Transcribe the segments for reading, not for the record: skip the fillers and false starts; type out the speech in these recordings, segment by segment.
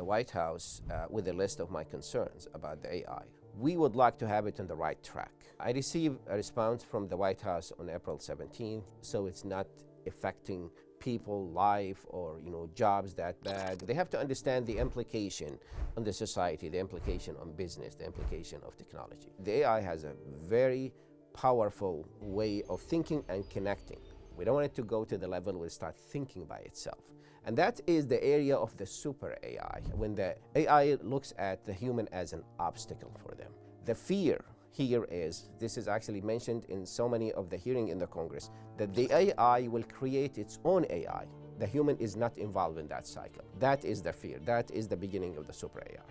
White House with a list of my concerns about the AI. We would like to have it on the right track. I received a response from the White House on April 17th, so it's not affecting people, life, or jobs that bad. They have to understand the implication on the society, the implication on business, the implication of technology. The AI has a very powerful way of thinking and connecting. We don't want it to go to the level where it starts thinking by itself. And that is the area of the super AI, when the AI looks at the human as an obstacle for them. The fear here is, this is actually mentioned in so many of the hearing in the Congress, that the AI will create its own AI. The human is not involved in that cycle. That is the fear. That is the beginning of the super AI.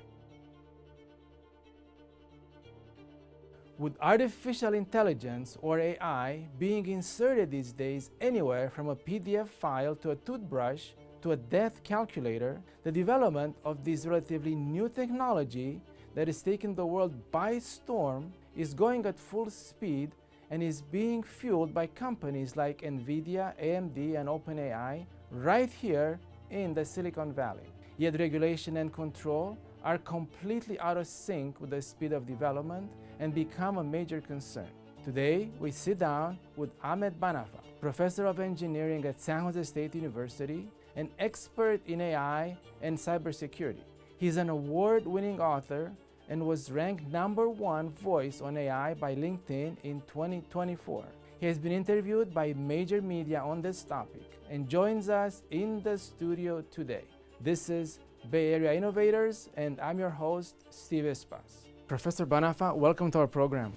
With artificial intelligence, or AI, being inserted these days anywhere from a PDF file to a toothbrush to a death calculator, the development of this relatively new technology that is taking the world by storm is going at full speed and is being fueled by companies like NVIDIA, AMD, and OpenAI right here in the Silicon Valley. Yet regulation and control are completely out of sync with the speed of development and become a major concern. Today, we sit down with Ahmed Banafa, professor of engineering at San Jose State University, an expert in AI and cybersecurity. He's an award-winning author and was ranked #1 voice on AI by LinkedIn in 2024. He has been interviewed by major media on this topic and joins us in the studio today. This is Bay Area Innovators, and I'm your host, Steve Espas. Professor Banafa, welcome to our program.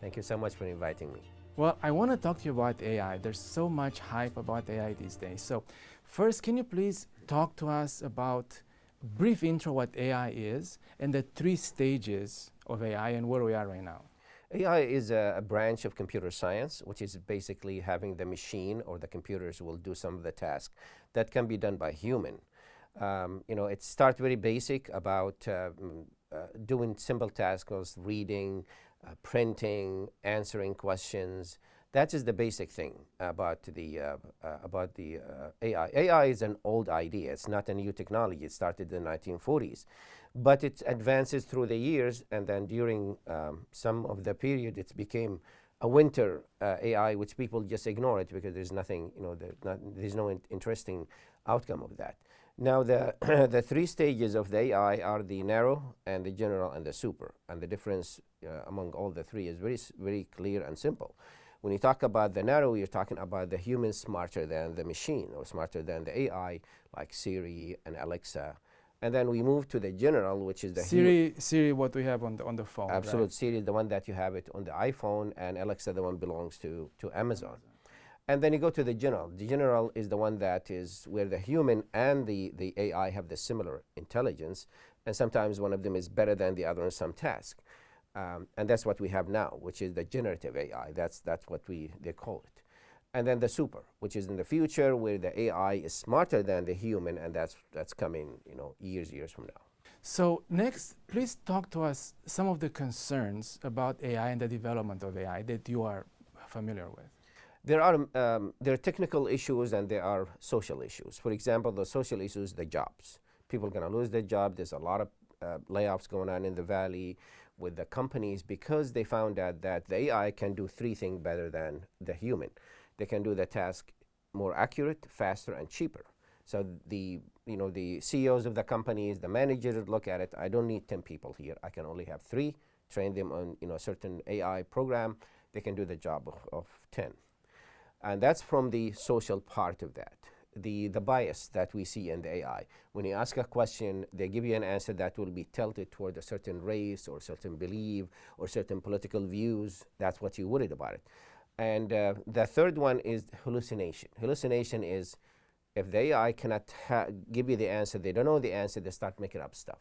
Thank you so much for inviting me. Well, I want to talk to you about AI. There's so much hype about AI these days. So first, can you please talk to us about a brief intro what AI is and the 3 stages of AI and where we are right now? AI is a branch of computer science, which is basically having the machine or the computers will do some of the tasks that can be done by human. It starts very basic about doing simple tasks, reading, printing, answering questions. That is the basic thing about the AI. AI is an old idea. It's not a new technology. It started in the 1940s, but it advances through the years, and then during some of the period, it became a winter AI, which people just ignore it because there's nothing, there's no interesting outcome of that. Now, the 3 stages of the AI are the narrow and the general and the super, and the difference among all the 3 is very, very clear and simple. When you talk about the narrow, you're talking about the human smarter than the machine or smarter than the AI, like Siri and Alexa. And then we move to the general, which is the Siri, what we have on the phone. Absolutely. Right? Siri is the one that you have it on the iPhone, and Alexa, the one belongs to Amazon. And then you go to the general. The general is the one that is where the human and the AI have the similar intelligence, and sometimes one of them is better than the other in some task. And that's what we have now, which is the generative AI. That's what they call it. And then the super, which is in the future where the AI is smarter than the human, and that's coming years from now. So next, please talk to us some of the concerns about AI and the development of AI that you are familiar with. There are technical issues and there are social issues. For example, the social issues, the jobs. People are going to lose their job. There's a lot of layoffs going on in the Valley with the companies because they found out that the AI can do 3 things better than the human. They can do the task more accurate, faster, and cheaper. So the CEOs of the companies, the managers look at it. I don't need 10 people here. I can only have 3. Train them on a certain AI program. They can do the job of 10. And that's from the social part of that. The bias that we see in the AI. When you ask a question, they give you an answer that will be tilted toward a certain race or certain belief or certain political views. That's what you're worried about it. And the third one is hallucination. Hallucination is if the AI cannot give you the answer, they don't know the answer, they start making up stuff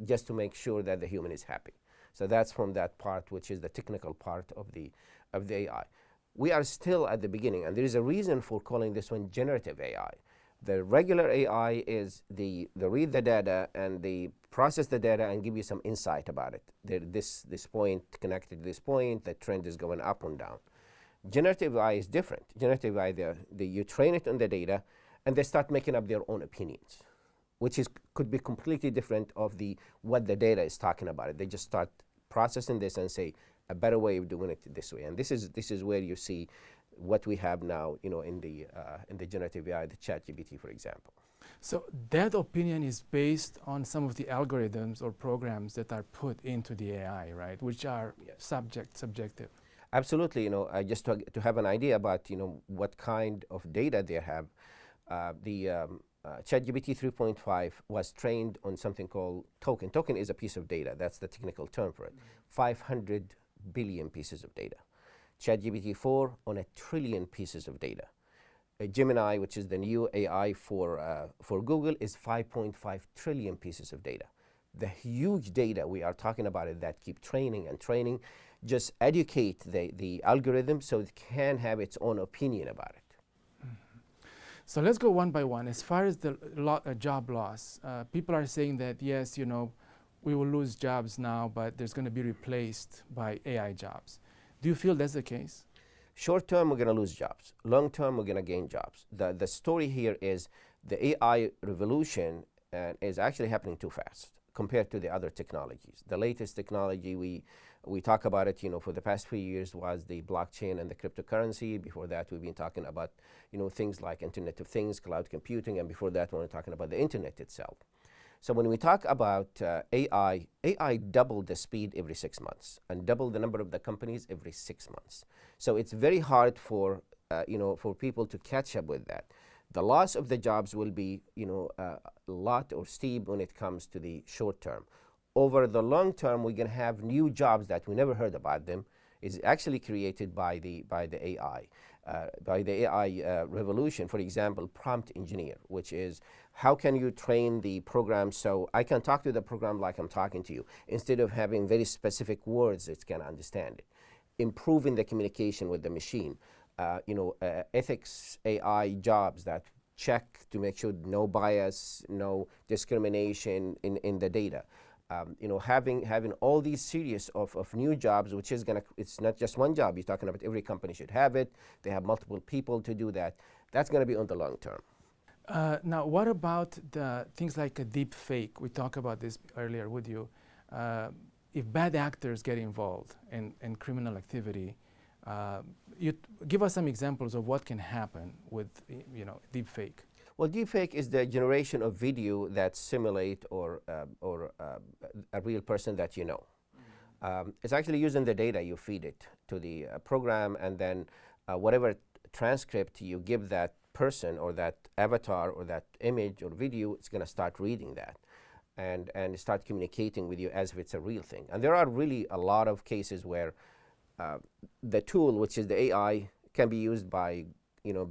just to make sure that the human is happy. So that's from that part, which is the technical part of the AI. We are still at the beginning, and there is a reason for calling this one generative AI. The regular AI is the read the data and they process the data and give you some insight about it. This point connected to this point, the trend is going up and down. Generative AI is different. Generative AI, you train it on the data, and they start making up their own opinions. which is could be completely different of what the data is talking about. They just start processing this and say a better way of doing it this way. And this is where you see what we have now, in the generative AI, the ChatGPT, for example. So that opinion is based on some of the algorithms or programs that are put into the AI, right? Which are subjective. Absolutely. Just to have an idea about what kind of data they have. The ChatGPT 3.5 was trained on something called token. Token is a piece of data. That's the technical term for it. 500 billion pieces of data. ChatGPT 4 on 1 trillion pieces of data. Gemini, which is the new AI for Google, is 5.5 trillion pieces of data. The huge data we are talking about it that keep training and training, just educate the algorithm so it can have its own opinion about it. So let's go one by one. As far as the job loss, people are saying that yes, we will lose jobs now, but there's going to be replaced by AI jobs. Do you feel that's the case? Short term, we're going to lose jobs. Long term, we're going to gain jobs. The story here is the AI revolution is actually happening too fast compared to the other technologies. The latest technology we talk about it, for the past few years was the blockchain and the cryptocurrency. Before that, we've been talking about, things like Internet of Things, cloud computing, and before that, we were talking about the internet itself. So when we talk about AI doubled the speed every 6 months and doubled the number of the companies every 6 months. So it's very hard for people to catch up with that. The loss of the jobs will be, a lot or steep when it comes to the short term. Over the long term, we're going to have new jobs that we never heard about them. Is actually created by the AI. By the AI revolution. For example, prompt engineer, which is how can you train the program so I can talk to the program like I'm talking to you, instead of having very specific words it can understand it. Improving the communication with the machine. Ethics AI jobs that check to make sure no bias, no discrimination in the data. Having all these series of new jobs, which is it's not just one job. You're talking about every company should have it. They have multiple people to do that. That's going to be on the long term. Now, what about the things like a deep fake? We talked about this earlier with you. If bad actors get involved in criminal activity, you give us some examples of what can happen with deep fake. Well, deepfake is the generation of video that simulate or a real person that you know. It's actually using the data you feed it to the program, and then whatever transcript you give that person or that avatar or that image or video, it's going to start reading that and start communicating with you as if it's a real thing. And there are really a lot of cases where the tool, which is the AI, can be used by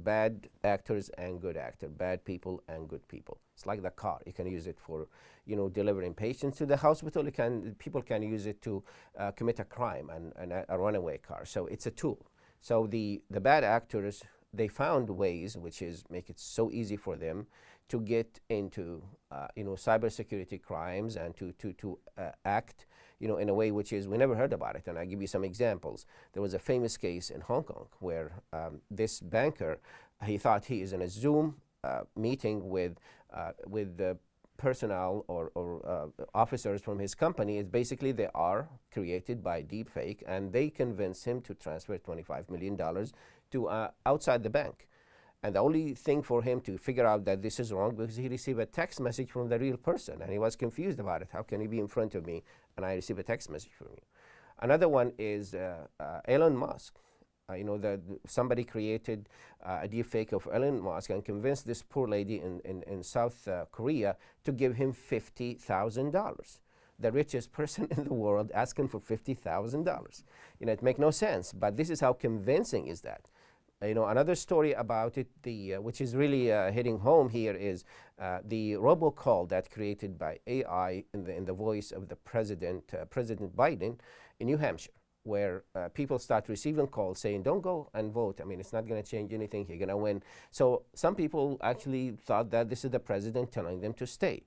bad actors and good actors, bad people and good people. It's like the car. You can use it for, delivering patients to the hospital. People can use it to commit a crime and a runaway car. So it's a tool. So the bad actors, they found ways, which is make it so easy for them to get into, cybersecurity crimes and to act, in a way which is we never heard about it. And I'll give you some examples. There was a famous case in Hong Kong where this banker, he thought he is in a Zoom meeting with the personnel or officers from his company. It's basically they are created by deepfake, and they convinced him to transfer $25 million to outside the bank. And the only thing for him to figure out that this is wrong, because he received a text message from the real person, and he was confused about it. How can he be in front of me and I receive a text message from you? Another one is Elon Musk. Somebody created a deepfake of Elon Musk and convinced this poor lady in South Korea to give him $50,000. The richest person in the world asking for $50,000. It makes no sense, but this is how convincing is that. Another story about it, which is really hitting home here, is the robocall that created by AI in the voice of the President Biden in New Hampshire, where people start receiving calls saying, don't go and vote. I mean, it's not going to change anything. You're going to win. So some people actually thought that this is the president telling them to stay.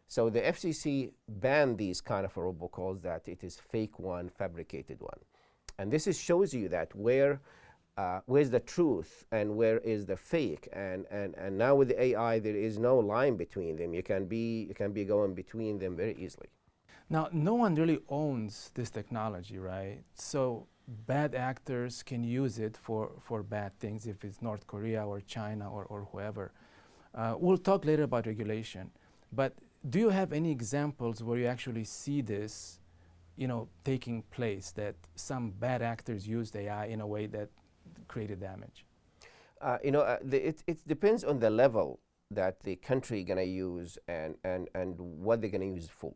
So the FCC banned these kind of robocalls, that it is fake one, fabricated one. And this shows you that where where's the truth and where is the fake? And now with the AI, there is no line between them. You can be going between them very easily. Now, no one really owns this technology, right? So bad actors can use it for bad things, if it's North Korea or China or whoever. We'll talk later about regulation. But do you have any examples where you actually see this, taking place, that some bad actors used AI in a way that created damage? It depends on the level that the country going to use and what they're going to use it for.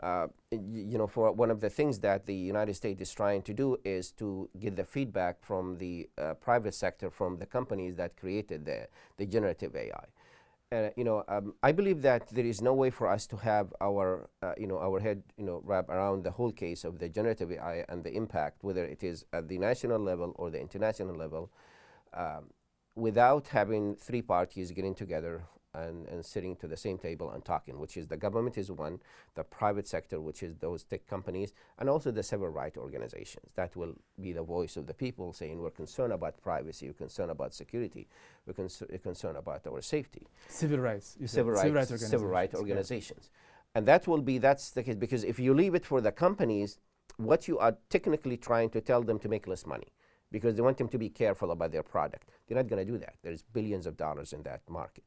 For one of the things that the United States is trying to do is to get the feedback from the private sector, from the companies that created the generative AI. I believe that there is no way for us to have our head wrap around the whole case of the generative AI and the impact, whether it is at the national level or the international level, without having three parties getting together and sitting to the same table and talking, which is the government is one, the private sector, which is those tech companies, and also the civil rights organizations. That will be the voice of the people saying we're concerned about privacy, we're concerned about security, we're concerned about our safety. Civil rights, you said. Civil rights organizations. Yeah. And that's the case, because if you leave it for the companies, what you are technically trying to tell them to make less money, because they want them to be careful about their product. They're not going to do that. There's billions of dollars in that market.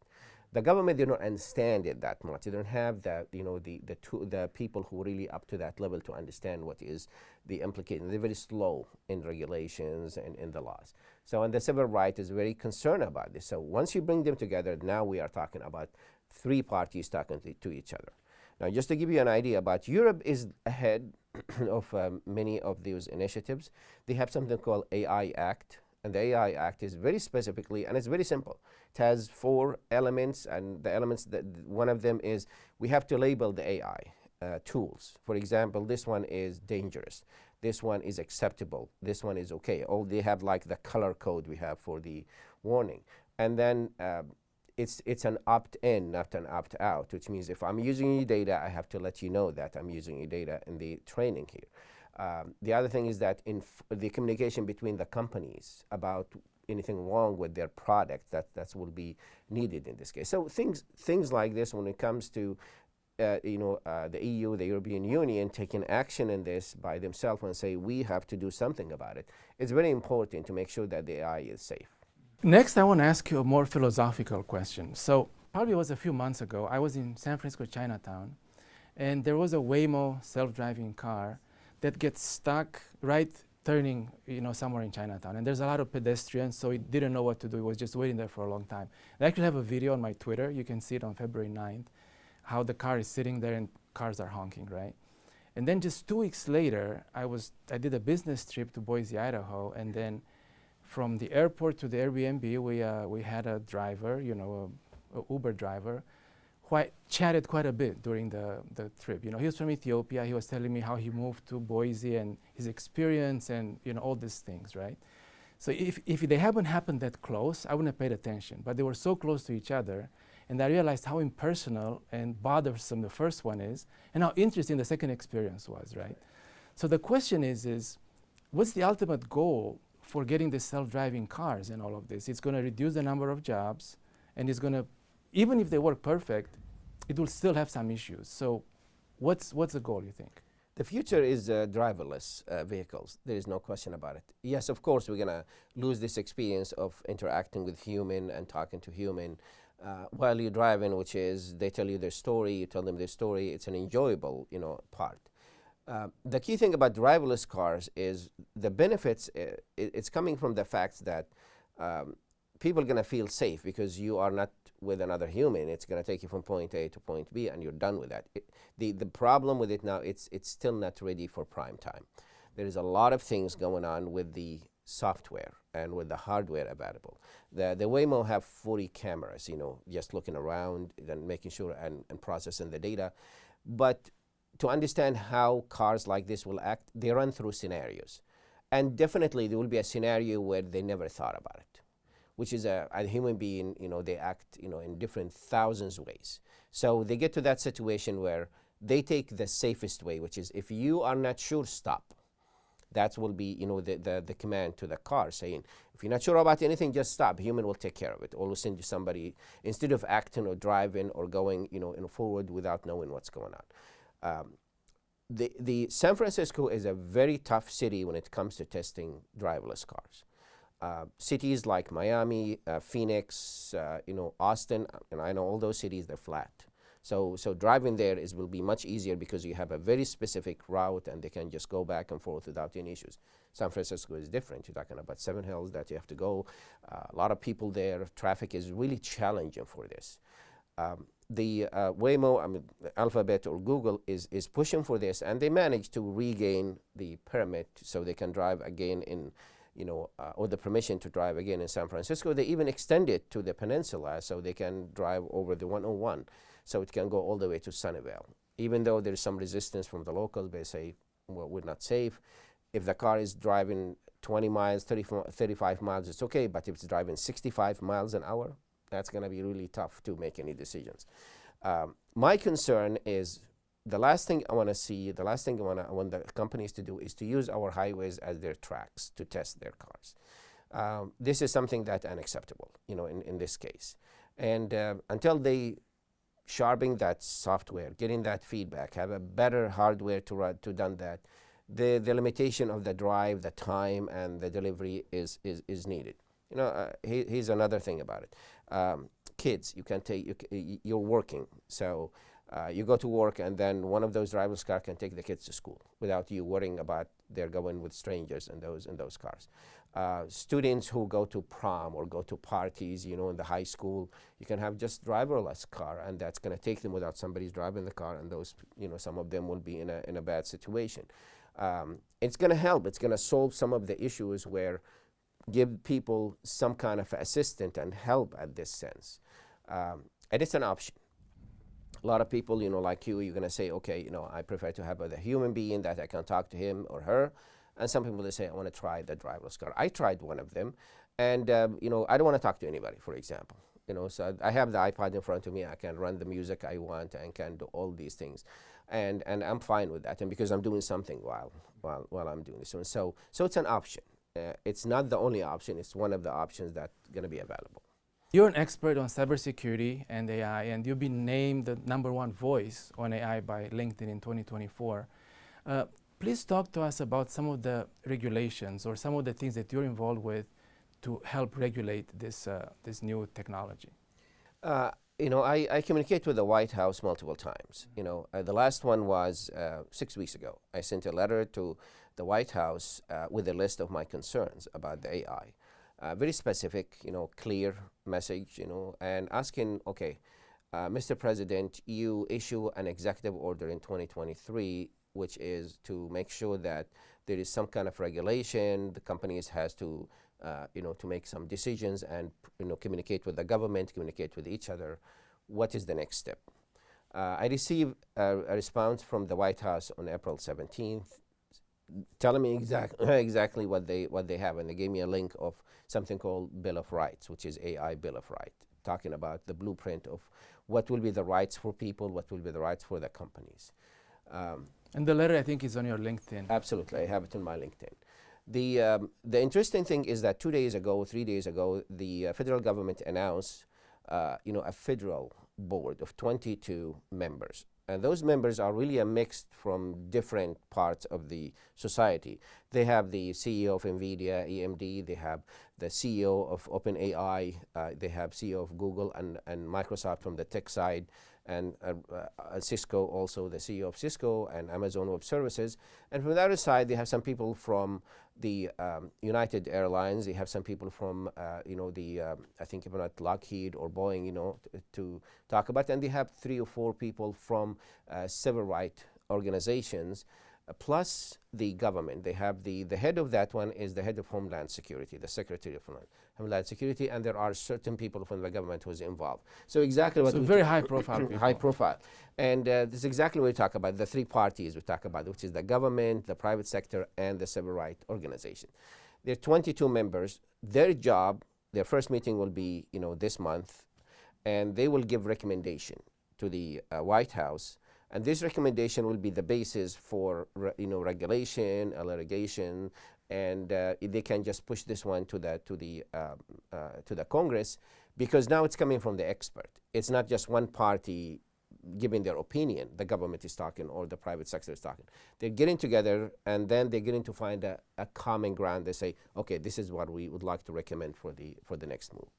The government, they don't understand it that much. They don't have the people who are really up to that level to understand what is the implication. They're very slow in regulations and in the laws. So, and the civil right is very concerned about this. So once you bring them together, now we are talking about three parties talking to each other. Now, just to give you an idea about Europe is ahead of many of those initiatives. They have something called AI Act. And the AI Act is very specifically, and it's very simple. It has 4 elements, and the elements, that one of them is we have to label the AI tools. For example, this one is dangerous. This one is acceptable. This one is okay. They have like the color code we have for the warning. And then it's an opt-in, not an opt-out, which means if I'm using your data, I have to let you know that I'm using your data in the training here. The other thing is that in the communication between the companies about anything wrong with their product, that will be needed in this case. So things like this, when it comes to the EU, the European Union, taking action in this by themselves and say we have to do something about it, it's very important to make sure that the AI is safe. Next, I want to ask you a more philosophical question. So probably it was a few months ago, I was in San Francisco, Chinatown, and there was a Waymo self-driving car that gets stuck right turning somewhere in Chinatown. And there's a lot of pedestrians, so it didn't know what to do. It was just waiting there for a long time. I actually have a video on my Twitter. You can see it on February 9th, how the car is sitting there and cars are honking, right? And then just 2 weeks later, I did a business trip to Boise, Idaho, and then from the airport to the Airbnb, we had a driver, a Uber driver, who I chatted quite a bit during the trip. He was from Ethiopia. He was telling me how he moved to Boise and his experience and all these things, right? So if they hadn't happened that close, I wouldn't have paid attention. But they were so close to each other, and I realized how impersonal and bothersome the first one is, and how interesting the second experience was, right? So the question is what's the ultimate goal for getting the self-driving cars and all of this? It's going to reduce the number of jobs, and it's going to, even if they work perfect, it will still have some issues. So what's the goal, you think? The future is driverless vehicles. There is no question about it. Yes, of course, we're going to lose this experience of interacting with human and talking to human while you're driving, which is they tell you their story, you tell them their story. It's an enjoyable, part. The key thing about driverless cars is the benefits. It's coming from the fact that people are going to feel safe because you are not with another human. It's going to take you from point A to point B, and you're done with that. The problem with it now, it's still not ready for prime time. There is a lot of things going on with the software and with the hardware available. The Waymo have 40 cameras, just looking around and making sure and processing the data. But to understand how cars like this will act, they run through scenarios. And definitely there will be a scenario where they never thought about it, which is a human being, they act, in different thousands of ways. So they get to that situation where they take the safest way, which is if you are not sure, stop. That will be, the command to the car saying, if you're not sure about anything, just stop. Human will take care of it. Or we'll send you somebody, instead of acting or driving or going, forward without knowing what's going on. The San Francisco is a very tough city when it comes to testing driverless cars. Cities like Miami, Phoenix, Austin, and I know all those cities, they're flat. So driving there will be much easier because you have a very specific route and they can just go back and forth without any issues. San Francisco is different. You're talking about 7 hills that you have to go. A lot of people there. Traffic is really challenging for this. The Waymo, Alphabet or Google is pushing for this, and they managed to regain the permit so they can drive again in, or the permission to drive again in San Francisco. They even extend it to the peninsula so they can drive over the 101. So it can go all the way to Sunnyvale. Even though there's some resistance from the locals, they say, well, we're not safe. If the car is driving 20 miles, 35 miles, it's okay. But if it's driving 65 miles an hour, that's going to be really tough to make any decisions. My concern is the last thing I want to see, the last thing I want the companies to do is to use our highways as their tracks to test their cars. This is something that's unacceptable, in this case. And until they sharpening that software, getting that feedback, have a better hardware to done that, the limitation of the drive, the time, and the delivery is needed. Here's another thing about it. Kids, you can take, you're working, so you go to work, and then one of those driverless cars can take the kids to school without you worrying about they're going with strangers in those cars. Students who go to prom or go to parties, in the high school, you can have just driverless car, and that's going to take them without somebody's driving the car, and those, some of them will be in a bad situation. It's going to help. It's going to solve some of the issues where give people some kind of assistance and help at this sense. And it's an option. A lot of people, like you're going to say, okay, I prefer to have a human being that I can talk to him or her. And some people, they say, I want to try the driverless car. I tried one of them, and I don't want to talk to anybody, for example. So I have the iPod in front of me. I can run the music I want and can do all these things, and I'm fine with that. And because I'm doing something while I'm doing this, so it's an option. It's not the only option. It's one of the options that's going to be available. You're an expert on cybersecurity and AI, and you've been named the #1 voice on AI by LinkedIn in 2024. Please talk to us about some of the regulations or some of the things that you're involved with to help regulate this new technology. I communicate with the White House multiple times. The last one was 6 weeks ago. I sent a letter to the White House with a list of my concerns about the AI. Very specific, clear message, and asking, okay, Mr. President, you issue an executive order in 2023, which is to make sure that there is some kind of regulation. The companies has to, to make some decisions and, communicate with the government, communicate with each other. What is the next step? I received a response from the White House on April 17th, telling me exactly what they have, and they gave me a link of something called Bill of Rights, which is AI Bill of Rights, talking about the blueprint of what will be the rights for people, what will be the rights for the companies. And the letter, I think, is on your LinkedIn. Absolutely, I have it on my LinkedIn. The interesting thing is that 3 days ago, the federal government announced, a federal board of 22 members. And those members are really a mix from different parts of the society. They have the CEO of NVIDIA, EMD, they have the CEO of OpenAI, they have CEO of Google and Microsoft from the tech side, and Cisco, also the CEO of Cisco and Amazon Web Services. And from the other side, they have some people from the United Airlines. They have some people from, I think even at Lockheed or Boeing, to talk about. And they have 3 or 4 people from civil rights organizations, plus the government. They have the head of that one is the head of Homeland Security, the Secretary of Homeland Security, and there are certain people from the government who's involved. So exactly what very high profile people. High profile. And this is exactly what we talk about, the 3 parties we talk about, which is the government, the private sector, and the civil rights organization. There are 22 members. Their job, their first meeting will be, this month, and they will give recommendation to the White House And this recommendation will be the basis for regulation, litigation, and they can just push this one to the Congress, because now it's coming from the expert. It's not just one party giving their opinion. The government is talking or the private sector is talking. They're getting together, and then they're getting to find a common ground. They say, okay, this is what we would like to recommend for the next move.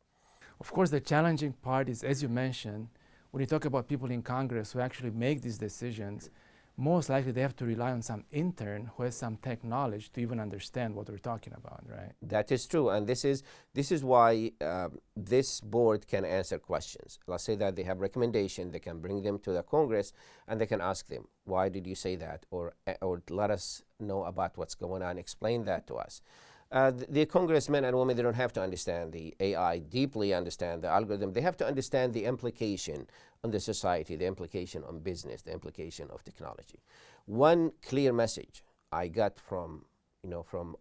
Of course, the challenging part is, as you mentioned, when you talk about people in Congress who actually make these decisions, most likely they have to rely on some intern who has some tech knowledge to even understand what we're talking about, right? That is true, and this is why this board can answer questions. Let's say that they have recommendation, they can bring them to the Congress, and they can ask them, why did you say that, or let us know about what's going on, explain that to us. The congressmen and women, they don't have to understand the AI, deeply understand the algorithm. They have to understand the implication on the society, the implication on business, the implication of technology. One clear message I got from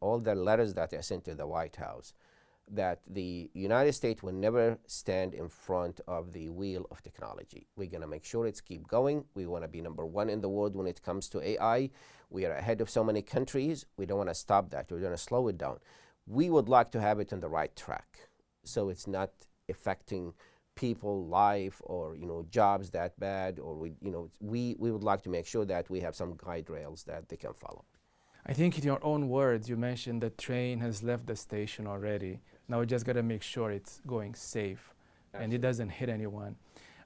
all the letters that I sent to the White House, that the United States will never stand in front of the wheel of technology. We're going to make sure it's keep going. We want to be number one in the world when it comes to AI. We are ahead of so many countries. We don't want to stop that. We're going to slow it down. We would like to have it on the right track, so it's not affecting people, life, or jobs that bad. Or we would like to make sure that we have some guide rails that they can follow. I think in your own words, you mentioned the train has left the station already. Now we just got to make sure it's going safe. Absolutely. And it doesn't hit anyone.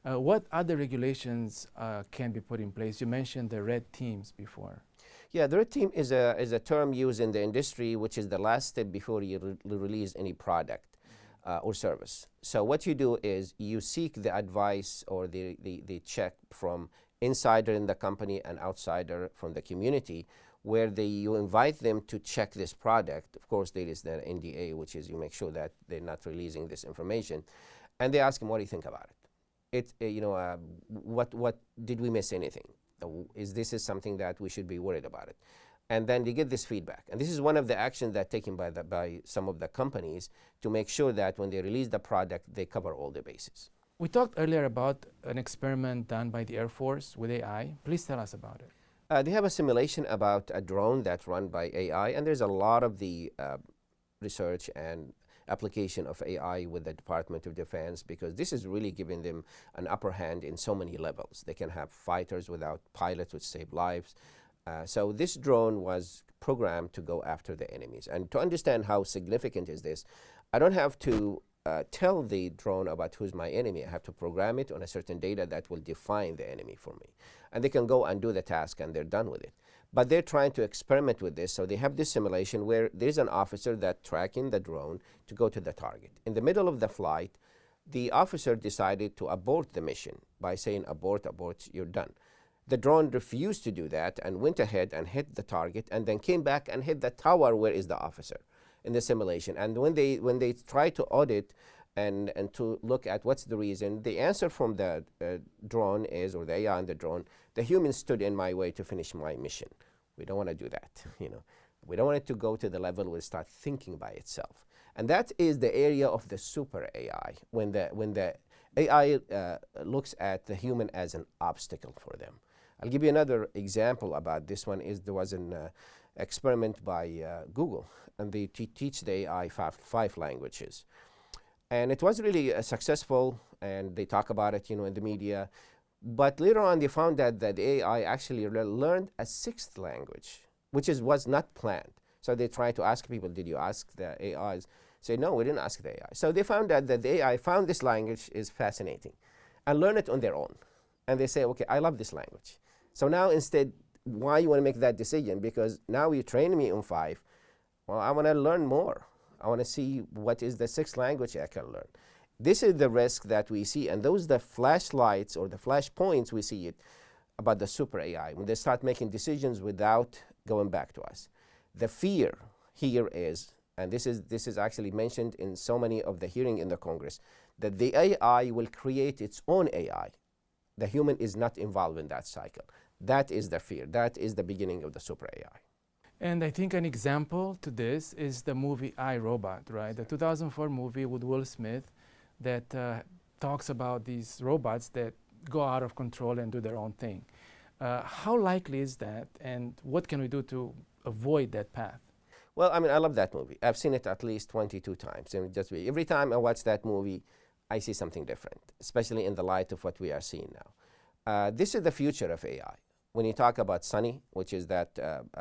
What other regulations can be put in place? You mentioned the red teams before. Yeah, the red team is a term used in the industry, which is the last step before you release any product or service. So what you do is you seek the advice or the check from insider in the company and outsider from the community, where you invite them to check this product. Of course, there is the NDA, which is you make sure that they're not releasing this information, and they ask them, what do you think about it? What did we miss anything? Is this something that we should be worried about it? And then they get this feedback. And this is one of the actions that taken by some of the companies to make sure that when they release the product, they cover all the bases. We talked earlier about an experiment done by the Air Force with AI. Please tell us about it. They have a simulation about a drone that's run by AI, and there's a lot of the research and application of AI with the Department of Defense, because this is really giving them an upper hand in so many levels. They can have fighters without pilots, which save lives. So this drone was programmed to go after the enemies. And to understand how significant is this, I don't have to tell the drone about who's my enemy. I have to program it on a certain data that will define the enemy for me. And they can go and do the task, and they're done with it. But they're trying to experiment with this, so they have this simulation where there's an officer that's tracking the drone to go to the target. In the middle of the flight, the officer decided to abort the mission by saying, abort, abort, you're done. The drone refused to do that and went ahead and hit the target, and then came back and hit the tower where is the officer in the simulation. And when they try to audit and to look at what's the reason, the answer from the drone is, or the AI on the drone, the human stood in my way to finish my mission. We don't want to do that. We don't want it to go to the level where it starts thinking by itself. And that is the area of the super AI, when the AI looks at the human as an obstacle for them. I'll give you another example about this one. There was an experiment by Google, and they teach the AI five languages. And it was really successful, and they talk about it in the media. But later on, they found that the AI actually learned a sixth language, which was not planned. So they tried to ask people, did you ask the AIs? Say, no, we didn't ask the AI. So they found that the AI found this language is fascinating and learn it on their own. And they say, okay, I love this language. So now instead, why you want to make that decision? Because now you train me on 5. Well, I want to learn more. I want to see what is the sixth language I can learn. This is the risk that we see, and those are the flashlights or the flash points we see it about the super AI, when they start making decisions without going back to us. The fear here is, and this is actually mentioned in so many of the hearing in the Congress, that the AI will create its own AI. The human is not involved in that cycle. That is the fear. That is the beginning of the super AI. And I think an example to this is the movie I, Robot, right? The 2004 movie with Will Smith that talks about these robots that go out of control and do their own thing. How likely is that, and what can we do to avoid that path? Well, I mean, I love that movie. I've seen it at least 22 times. And just every time I watch that movie, I see something different, especially in the light of what we are seeing now. This is the future of AI. When you talk about Sunny, which is that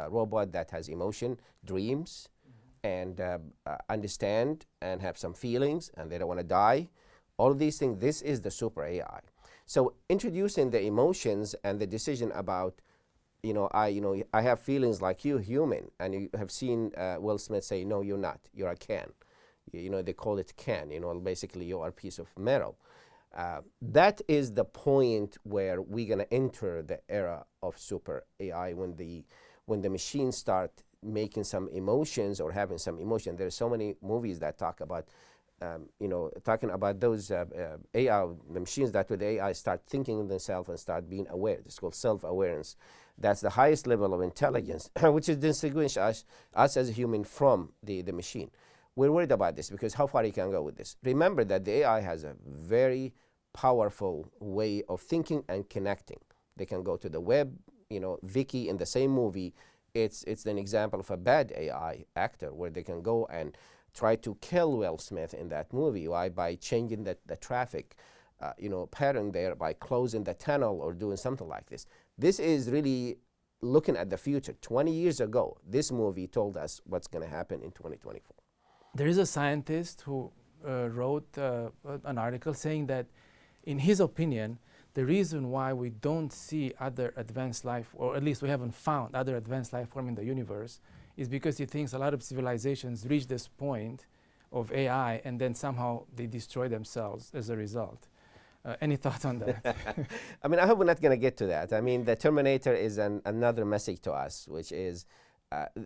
robot that has emotion, dreams, and understand and have some feelings, and they don't want to die, all of these things, this is the super AI. So introducing the emotions and the decision about, I have feelings like you, human, and you have seen Will Smith say, no, you're not, you're a can. They call it can, basically you are a piece of metal. That is the point where we're going to enter the era of super AI, when the machines start making some emotions or having some emotion. There's so many movies that talk about, talking about those AI, the machines that with AI start thinking themselves and start being aware. It's called self-awareness. That's the highest level of intelligence, which is distinguish us as a human from the machine. We're worried about this because how far you can go with this. Remember that the AI has a very powerful way of thinking and connecting. They can go to the web. Vicky in the same movie, it's an example of a bad AI actor where they can go and try to kill Will Smith in that movie. Why? By changing the traffic pattern there, by closing the tunnel or doing something like this. This is really looking at the future. 20 years ago, this movie told us what's going to happen in 2024. There is a scientist who wrote an article saying that, in his opinion, the reason why we don't see other advanced life, or at least we haven't found other advanced life form in the universe, is because he thinks a lot of civilizations reach this point of AI and then somehow they destroy themselves as a result. Any thoughts on that? I mean, I hope we're not going to get to that. I mean, the Terminator is another message to us, which is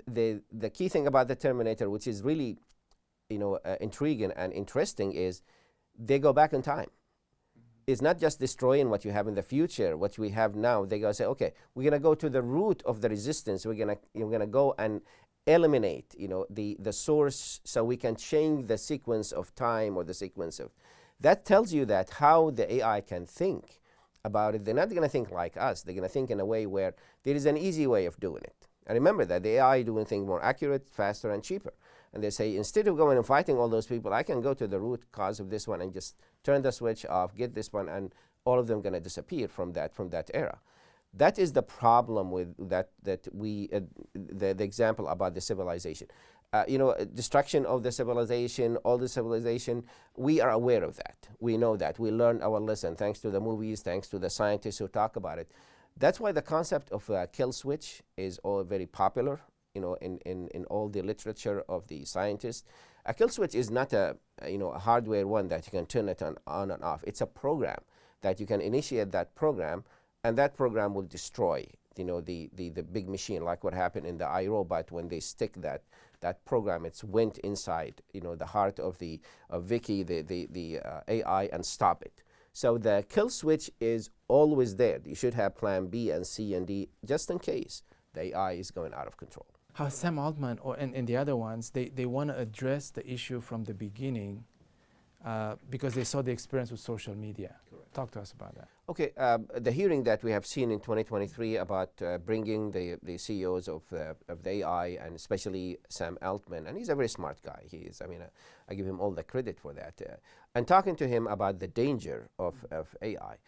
the key thing about the Terminator, which is really intriguing and interesting, is they go back in time. It's not just destroying what you have in the future, what we have now. They're going to say, okay, we're going to go to the root of the resistance. We're going to go and eliminate the source, so we can change the sequence of time or the sequence of. That tells you that how the AI can think about it. They're not going to think like us. They're going to think in a way where there is an easy way of doing it. And remember that the AI doing things more accurate, faster, and cheaper. And they say, instead of going and fighting all those people, I can go to the root cause of this one and just turn the switch off, get this one, and all of them going to disappear from that era. That is the problem with that we, the example about the civilization. Destruction of the civilization, all the civilization, we are aware of that. We know that. We learned our lesson thanks to the movies, thanks to the scientists who talk about it. That's why the concept of a kill switch is all very popular, in all the literature of the scientists. A kill switch is not a hardware one that you can turn it on and off. It's a program that you can initiate that program, and that program will destroy the big machine, like what happened in the iRobot when they stick that program. It's went inside the heart of Vicky, the AI, and stop it. So the kill switch is always there. You should have plan B and C and D just in case the AI is going out of control. How Sam Altman and the other ones, they want to address the issue from the beginning because they saw the experience with social media. Correct. Talk to us about that. Okay, the hearing that we have seen in 2023 about bringing the CEOs of the AI, and especially Sam Altman, and he's a very smart guy. He is. I mean, I give him all the credit for that. And talking to him about the danger of AI,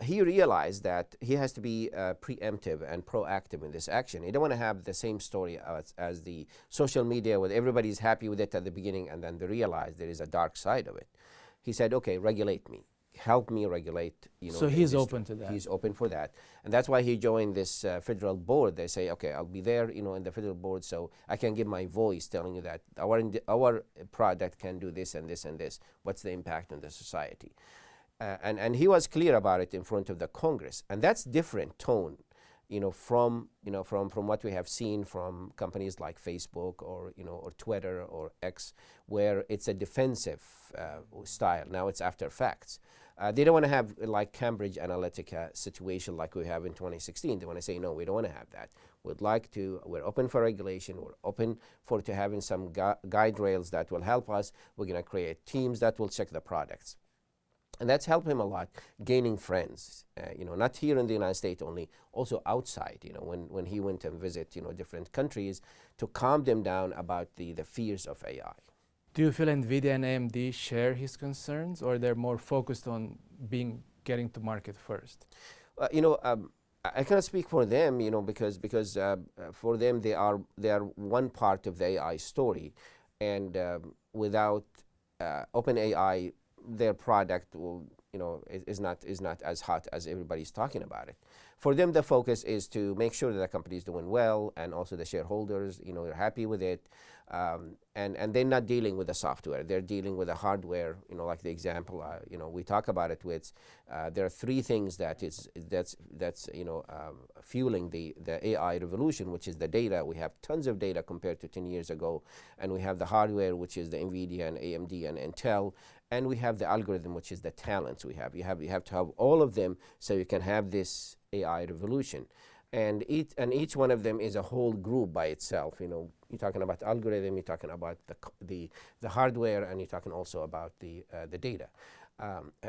he realized that he has to be preemptive and proactive in this action. He don't want to have the same story as the social media, where everybody's happy with it at the beginning and then they realize there is a dark side of it. He said, okay, regulate me. Help me regulate. So he's open to that. He's open for that. And that's why he joined this federal board. They say, okay, I'll be there, in the federal board, so I can give my voice telling you that our product can do this and this and this. What's the impact on the society? And he was clear about it in front of the Congress, and that's different tone, from what we have seen from companies like Facebook or Twitter or X, where it's a defensive style. Now it's after facts. They don't want to have like Cambridge Analytica situation like we have in 2016. They want to say, no, we don't want to have that. We're open for regulation. We're open to having some guide rails that will help us. We're going to create teams that will check the products. And that's helped him a lot, gaining friends, not here in the United States only, also outside, when he went and visit, different countries to calm them down about the fears of AI. Do you feel NVIDIA and AMD share his concerns, or they're more focused on getting to market first? I cannot speak for them, because for them they are one part of the AI story, and without OpenAI, their product will, is not as hot as everybody's talking about it. For them, the focus is to make sure that the company is doing well, and also the shareholders, are happy with it, and they're not dealing with the software. They're dealing with the hardware. Like the example, we talk about it with. There are three things that's fueling the AI revolution, which is the data. We have tons of data compared to 10 years ago, and we have the hardware, which is the NVIDIA and AMD and Intel, and we have the algorithm, which is the talents we have. You have to have all of them so you can have this AI revolution. And each one of them is a whole group by itself. You're talking about the algorithm, you're talking about the hardware, and you're talking also about the data.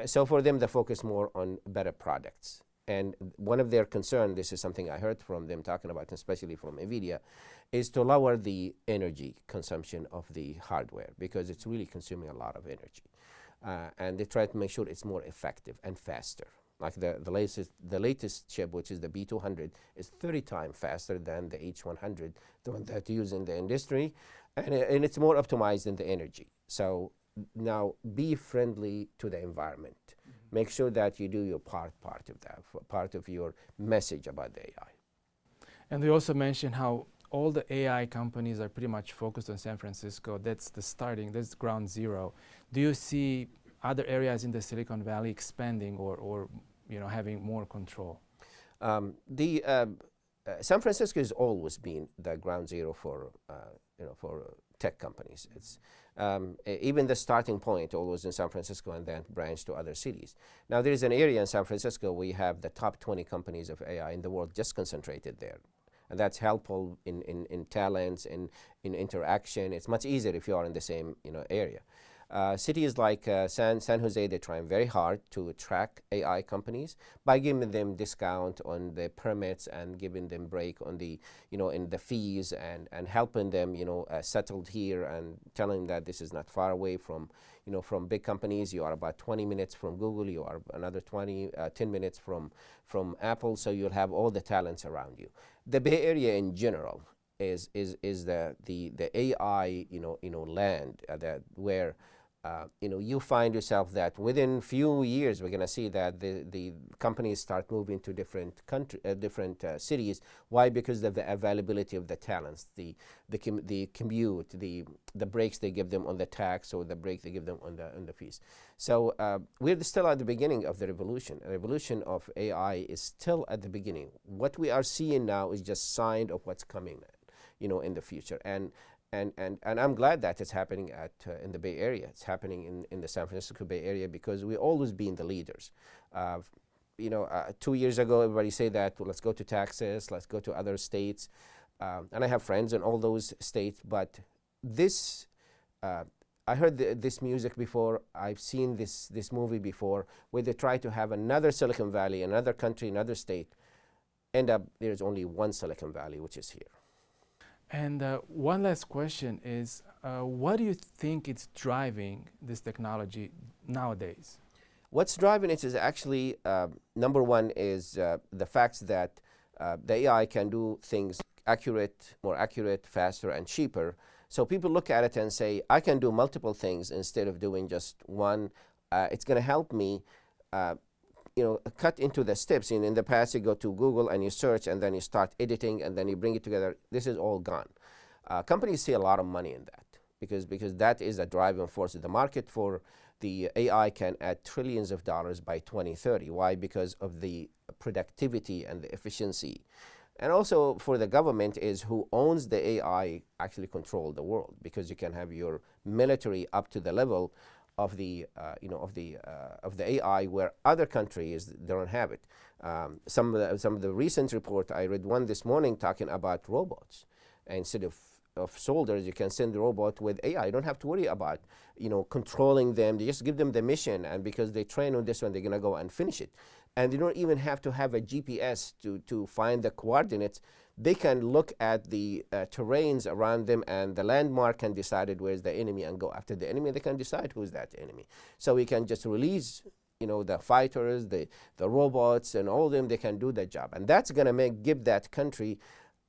So for them, the focus more on better products. And one of their concern, this is something I heard from them talking about, especially from NVIDIA, is to lower the energy consumption of the hardware, because it's really consuming a lot of energy. And they try to make sure it's more effective and faster. Like the latest chip, which is the B200, is 30 times faster than the H100, the one that you use in the industry, and it's more optimized in the energy. So now be friendly to the environment. Mm-hmm. Make sure that you do your part of that, part of your message about the AI. And we also mentioned how all the AI companies are pretty much focused on San Francisco. That's that's ground zero. Do you see other areas in the Silicon Valley expanding or having more control? San Francisco has always been the ground zero for tech companies. It's even the starting point always in San Francisco, and then branched to other cities. Now there is an area in San Francisco we have the top 20 companies of AI in the world just concentrated there. And that's helpful in talents, in interaction. It's much easier if you are in the same area. Cities like San Jose, they're trying very hard to attract AI companies by giving them discount on the permits and giving them break on the, in the fees, and helping them, settled here, and telling them that this is not far away from, from big companies. You are about 20 minutes from Google. You are another 10 minutes from Apple. So you'll have all the talents around you. The Bay Area in general is the AI, land where you find yourself that within few years we're going to see that the companies start moving to different cities. Why? Because of the availability of the talents, the commute, the breaks they give them on the tax, or the break they give them on the fees. So we're still at the beginning of the revolution. The revolution of AI is still at the beginning. What we are seeing now is just sign of what's coming, in the future. And I'm glad that it's happening in the Bay Area. It's happening in the San Francisco Bay Area, because we've always been the leaders. 2 years ago, everybody said that, well, let's go to Texas, let's go to other states. And I have friends in all those states. But this, I heard this music before. I've seen this movie before, where they try to have another Silicon Valley, another country, another state. End up, there's only one Silicon Valley, which is here. And one last question is, what do you think is driving this technology nowadays? What's driving it is actually, number one is the fact that the AI can do things more accurate, faster, and cheaper. So people look at it and say, I can do multiple things instead of doing just one. It's going to help me cut into the steps. In the past, you go to Google and you search, and then you start editing, and then you bring it together. This is all gone. Companies see a lot of money in that, because that is a driving force. The market for the AI can add trillions of dollars by 2030. Why? Because of the productivity and the efficiency. And also for the government, is who owns the AI actually control the world, because you can have your military up to the level of the AI, where other countries don't have it. Some of the recent report, I read one this morning talking about robots. Instead of of soldiers, you can send the robot with AI. You don't have to worry about, controlling them. You just give them the mission, and because they train on this one, they're going to go and finish it. And you don't even have to have a GPS to find the coordinates. They can look at the terrains around them, and the landmark can decide where's the enemy and go after the enemy. They can decide who's that enemy. So we can just release, the fighters, the robots, and all of them. They can do the job, and that's going to give that country,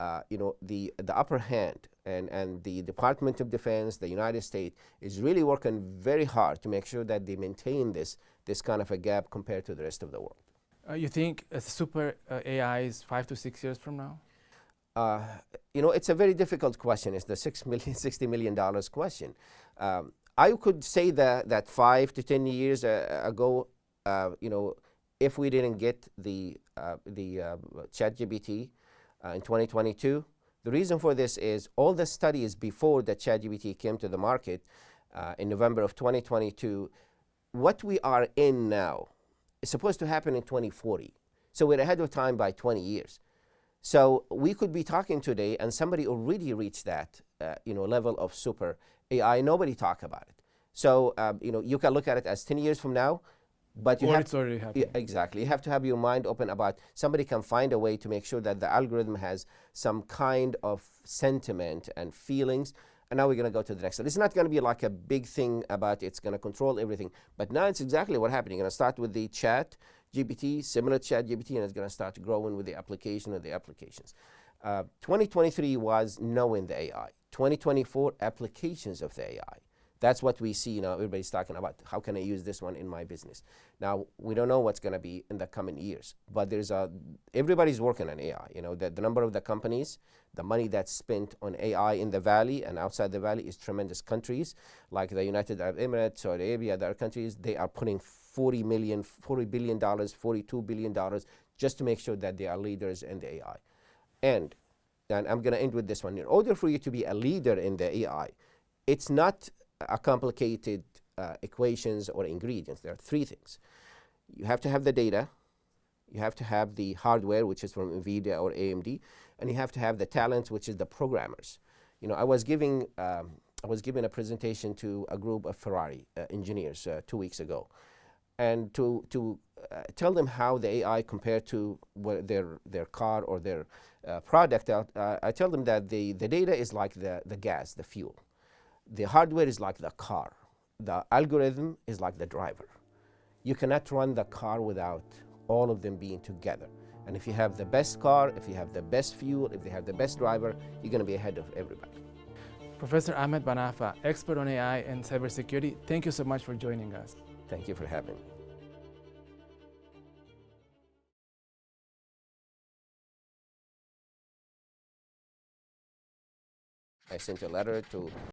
the upper hand. And the Department of Defense, the United States, is really working very hard to make sure that they maintain this kind of a gap compared to the rest of the world. You think super AI is 5 to 6 years from now? It's a very difficult question. It's the $60 million question. I could say that 5 to 10 years ago, if we didn't get the ChatGPT in 2022, the reason for this is all the studies before the ChatGPT came to the market in November of 2022, what we are in now is supposed to happen in 2040. So we're ahead of time by 20 years. So we could be talking today, and somebody already reached that level of super AI. Nobody talk about it. So you can look at it as 10 years from now, but you or have it's already happening. Exactly. You have to have your mind open about somebody can find a way to make sure that the algorithm has some kind of sentiment and feelings. And now we're going to go to the next one. It's not going to be like a big thing about it's going to control everything. But now it's exactly what happened. You're going to start with the chat GPT, similar chat GPT, and it's going to start growing with the application of the applications. 2023 was knowing the AI. 2024, applications of the AI. That's what we see now. Everybody's talking about how can I use this one in my business. Now, we don't know what's going to be in the coming years, but everybody's working on AI. The number of the companies, the money that's spent on AI in the Valley and outside the Valley is tremendous. Countries like the United Arab Emirates, Saudi Arabia, other countries, they are putting $40 billion, $42 billion just to make sure that they are leaders in the AI. And I'm going to end with this one. In order for you to be a leader in the AI, it's not a complicated equations or ingredients. There are three things. You have to have the data, you have to have the hardware, which is from NVIDIA or AMD, and you have to have the talent, which is the programmers. I was giving a presentation to a group of Ferrari engineers 2 weeks ago, and to tell them how the AI compared to their car or their product out. I tell them that the data is like the gas, the fuel. The hardware is like the car. The algorithm is like the driver. You cannot run the car without all of them being together. And if you have the best car, if you have the best fuel, if you have the best driver, you're going to be ahead of everybody. Professor Ahmed Banafa, expert on AI and cybersecurity, thank you so much for joining us. Thank you for having me. I sent a letter to